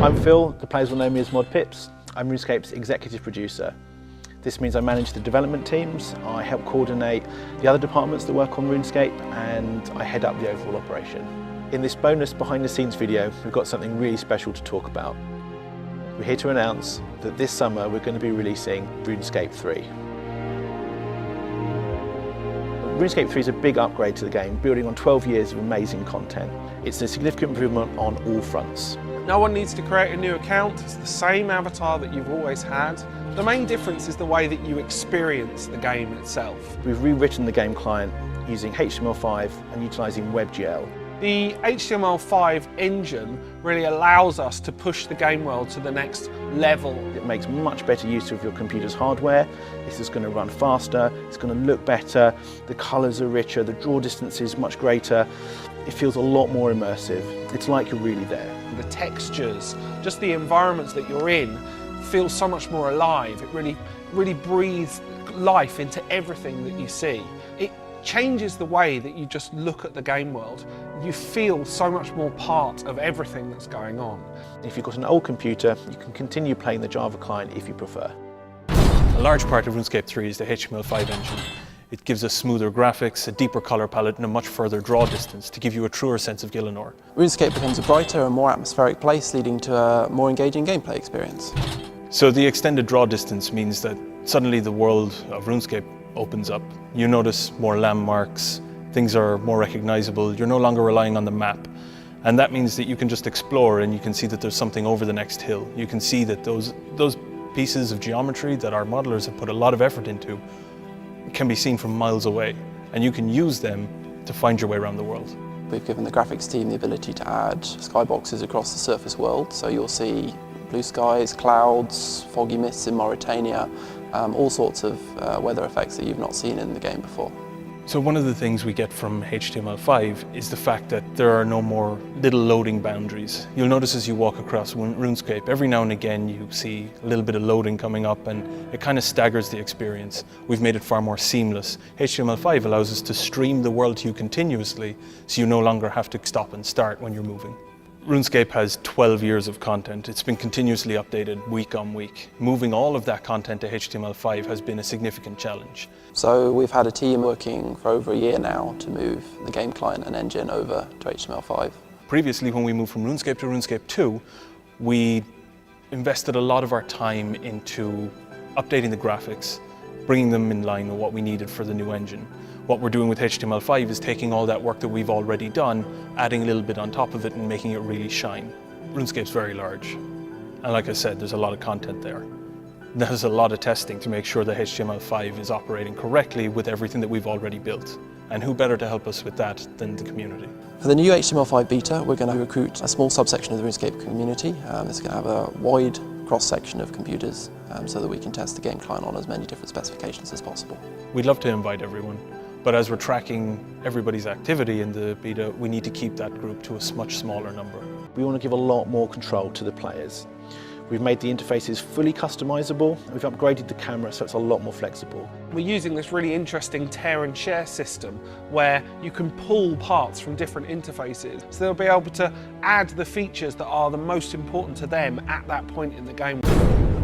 I'm Phil, the players will know me as Mod Pips. I'm RuneScape's executive producer. This means I manage the development teams, I help coordinate the other departments that work on RuneScape, and I head up the overall operation. In this bonus behind the scenes video, we've got something really special to talk about. We're here to announce that this summer we're going to be releasing RuneScape 3. RuneScape 3 is a big upgrade to the game, building on 12 years of amazing content. It's a significant improvement on all fronts. No one needs to create a new account, it's the same avatar that you've always had. The main difference is the way that you experience the game itself. We've rewritten the game client using HTML5 and utilising WebGL. The HTML5 engine really allows us to push the game world to the next level. It makes much better use of your computer's hardware. This is going to run faster, it's going to look better, the colours are richer, the draw distance is much greater. It feels a lot more immersive. It's like you're really there. The textures, just the environments that you're in, feel so much more alive. It really breathes life into everything that you see. It changes the way that you just look at the game world. You feel so much more part of everything that's going on. If you've got an old computer, you can continue playing the Java client if you prefer. A large part of RuneScape 3 is the HTML5 engine. It gives us smoother graphics, a deeper colour palette and a much further draw distance to give you a truer sense of Gielinor. RuneScape becomes a brighter and more atmospheric place, leading to a more engaging gameplay experience. So the extended draw distance means that suddenly the world of RuneScape opens up. You notice more landmarks, things are more recognisable, you're no longer relying on the map. And that means that you can just explore and you can see that there's something over the next hill. You can see that those pieces of geometry that our modelers have put a lot of effort into can be seen from miles away, and you can use them to find your way around the world. We've given the graphics team the ability to add skyboxes across the surface world, so you'll see blue skies, clouds, foggy mists in Mauritania, all sorts of weather effects that you've not seen in the game before. So one of the things we get from HTML5 is the fact that there are no more little loading boundaries. You'll notice as you walk across RuneScape, every now and again you see a little bit of loading coming up and it kind of staggers the experience. We've made it far more seamless. HTML5 allows us to stream the world to you continuously, so you no longer have to stop and start when you're moving. RuneScape has 12 years of content. It's been continuously updated week on week. Moving all of that content to HTML5 has been a significant challenge. So we've had a team working for over a year now to move the game client and engine over to HTML5. Previously, when we moved from RuneScape to RuneScape 2, we invested a lot of our time into updating the graphics, bringing them in line with what we needed for the new engine. What we're doing with HTML5 is taking all that work that we've already done, adding a little bit on top of it and making it really shine. RuneScape's very large, and like I said, there's a lot of content there. There's a lot of testing to make sure that HTML5 is operating correctly with everything that we've already built. And who better to help us with that than the community? For the new HTML5 beta, we're going to recruit a small subsection of the RuneScape community. It's going to have a wide cross-section of computers so that we can test the game client on as many different specifications as possible. We'd love to invite everyone, but as we're tracking everybody's activity in the beta, we need to keep that group to a much smaller number. We want to give a lot more control to the players. We've made the interfaces fully customizable. We've upgraded the camera so it's a lot more flexible. We're using this really interesting tear and share system where you can pull parts from different interfaces. So they'll be able to add the features that are the most important to them at that point in the game.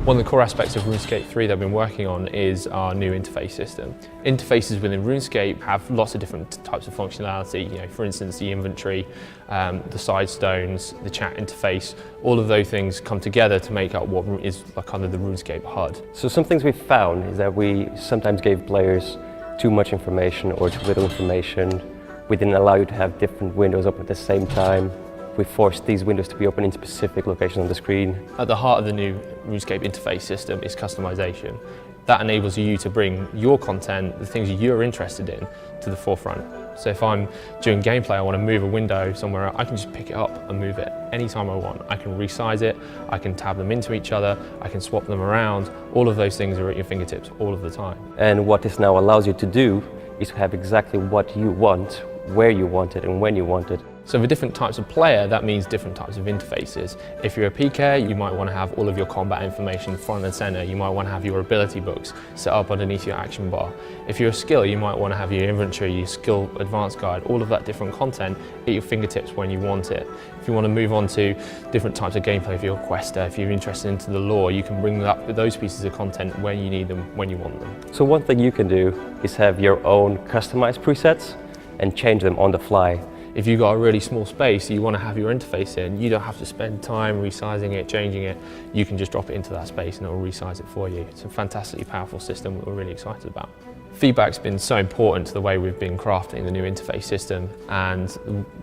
One of the core aspects of RuneScape 3 that I've been working on is our new interface system. Interfaces within RuneScape have lots of different types of functionality. You know, for instance, the inventory, the side stones, the chat interface, all of those things come together to make up what is like kind of the RuneScape HUD. So some things we've found is that we sometimes gave players too much information or too little information. We didn't allow you to have different windows open at the same time. We forced these windows to be open in specific locations on the screen. At the heart of the new RuneScape interface system is customization. That enables you to bring your content, the things you're interested in, to the forefront. So if I'm doing gameplay, I want to move a window somewhere, I can just pick it up and move it anytime I want. I can resize it, I can tab them into each other, I can swap them around. All of those things are at your fingertips all of the time. And what this now allows you to do is to have exactly what you want, where you want it and when you want it. So for different types of player, that means different types of interfaces. If you're a PK, you might want to have all of your combat information front and center. You might want to have your ability books set up underneath your action bar. If you're a skill, you might want to have your inventory, your skill advanced guide, all of that different content at your fingertips when you want it. If you want to move on to different types of gameplay, if you're a quester, if you're interested into the lore, you can bring up those pieces of content when you need them, when you want them. So one thing you can do is have your own customized presets and change them on the fly. If you've got a really small space, you want to have your interface in, you don't have to spend time resizing it, changing it. You can just drop it into that space and it will resize it for you. It's a fantastically powerful system that we're really excited about. Feedback's been so important to the way we've been crafting the new interface system, and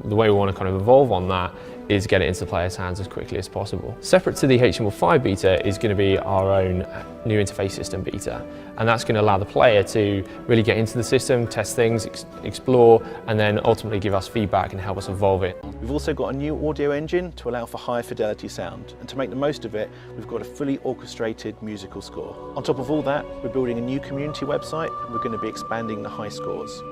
the way we want to kind of evolve on that is get it into the players' hands as quickly as possible. Separate to the HTML5 beta is going to be our own new interface system beta, and that's going to allow the player to really get into the system, test things, explore, and then ultimately give us feedback and help us evolve it. We've also got a new audio engine to allow for higher fidelity sound, and to make the most of it, we've got a fully orchestrated musical score. On top of all that, we're building a new community website, and we're going to be expanding the high scores.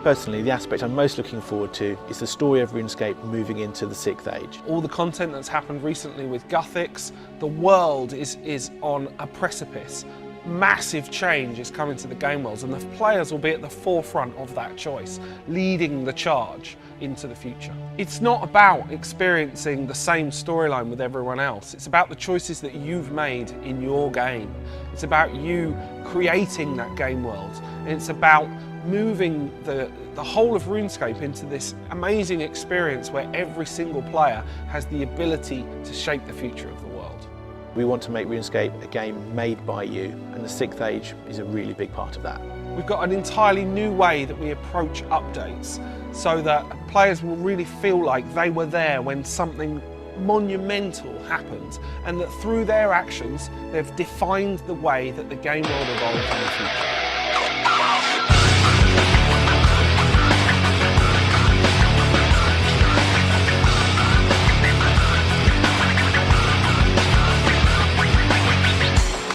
Personally, the aspect I'm most looking forward to is the story of RuneScape moving into the 6th age. All the content that's happened recently with Gothics, the world is on a precipice. Massive change is coming to the game worlds, and the players will be at the forefront of that choice, leading the charge into the future. It's not about experiencing the same storyline with everyone else. It's about the choices that you've made in your game. It's about you creating that game world. And it's about moving the whole of RuneScape into this amazing experience where every single player has the ability to shape the future of the world. We want to make RuneScape a game made by you, and the 6th age is a really big part of that. We've got an entirely new way that we approach updates so that players will really feel like they were there when something monumental happened, and that through their actions they've defined the way that the game world evolves in the future.